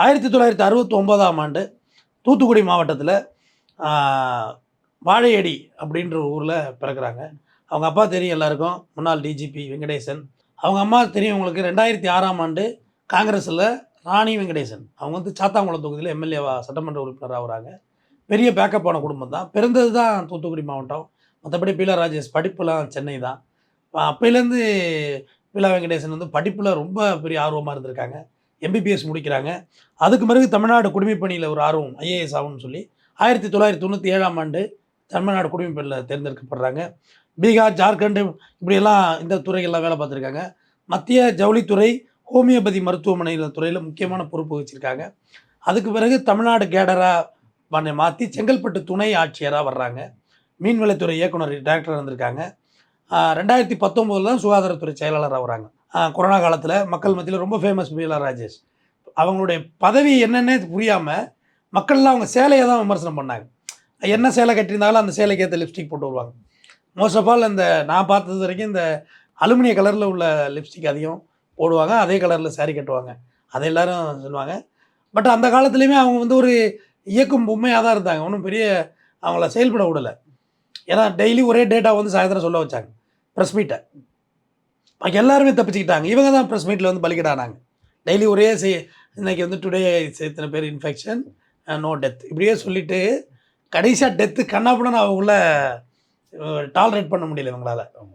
1969ஆம் ஆண்டு தூத்துக்குடி மாவட்டத்தில் வாழையடி அப்படின்ற ஒரு ஊரில் பிறக்கிறாங்க. அவங்க அப்பா தெரியும் எல்லாருக்கும், முன்னாள் டிஜிபி வெங்கடேசன். அவங்க அம்மா தெரியும் உங்களுக்கு. 2006ஆம் ஆண்டு காங்கிரஸில் ராணி வெங்கடேசன் அவங்க வந்து சாத்தாங்குளம் தொகுதியில் எம்எல்ஏவா சட்டமன்ற உறுப்பினராக ஆகுறாங்க. பெரிய பேக்கப்பான குடும்பம் தான். பிறந்தது தான் தூத்துக்குடி மாவட்டம். மற்றபடி பீலா ராஜேஷ் படிப்புலாம் சென்னை தான். அப்போலேருந்து பீலா வெங்கடேசன் வந்து படிப்பில் ரொம்ப பெரிய ஆர்வமாக இருந்திருக்காங்க. எம்பிபிஎஸ் முடிக்கிறாங்க. அதுக்கு பிறகு தமிழ்நாடு குடிமைப்பணியில் ஒரு ஆர்வம், ஐஏஎஸ் ஆகணும்னு சொல்லி 1997ஆம் ஆண்டு தமிழ்நாடு குடிமைப்பணியில் தேர்ந்தெடுக்கப்படுறாங்க. பீகார், ஜார்க்கண்ட் இப்படியெல்லாம் இந்த துறைகள்லாம் வேலை பார்த்துருக்காங்க. மத்திய ஜவுளித்துறை, ஹோமியோபதி மருத்துவமனையில் துறையில் முக்கியமான பொறுப்பு வச்சுருக்காங்க. அதுக்கு பிறகு தமிழ்நாடு கேடராக மாற்றி செங்கல்பட்டு துணை ஆட்சியராக வர்றாங்க. மீன்வளத்துறை இயக்குனர் டைரக்டராக இருந்திருக்காங்க. 2019 தான் சுகாதாரத்துறை செயலாளராக வராங்க. கொரோனா காலத்தில் மக்கள் மத்தியில் ரொம்ப ஃபேமஸ் பீலா ராஜேஷ். அவங்களுடைய பதவி என்னன்னே புரியாமல் மக்கள்லாம் அவங்க சேலையை தான் விமர்சனம் பண்ணாங்க. என்ன சேலை கட்டியிருந்தாலும் அந்த சேலைக்கு ஏற்ற லிப்ஸ்டிக் போட்டு வருவாங்க. மோஸ்ட் ஆஃப் ஆல் இந்த நான் பார்த்தது வரைக்கும் இந்த அலுமினிய கலரில் உள்ள லிப்ஸ்டிக் அதிகம் போடுவாங்க. அதே கலரில் சாரீ கட்டுவாங்க. அதை எல்லோரும் சொல்லுவாங்க. பட் அந்த காலத்துலேயுமே அவங்க வந்து ஒரு இயக்கும் பொம்மையாக தான் இருந்தாங்க. ஒன்றும் பெரிய அவங்கள செயல்பட விடலை. ஏன்னா டெய்லி ஒரே டேட்டா வந்து சாயந்தரம் சொல்ல வச்சாங்க ப்ரெஸ் மீட்டை. பாக்கி எல்லாருமே தப்பிச்சுக்கிட்டாங்க. இவங்க தான் ப்ரெஸ் மீட்டில் வந்து பலிக்கிட்டானாங்க. டெய்லி ஒரே இன்றைக்கி வந்து டுடே இத்தனை பேர் இன்ஃபெக்ஷன், நோ டெத் இப்படியே சொல்லிவிட்டு கடைசியாக டெத்து கண்ணாப்புன்னு அவங்கள டாலரேட் பண்ண முடியல இவங்களால்.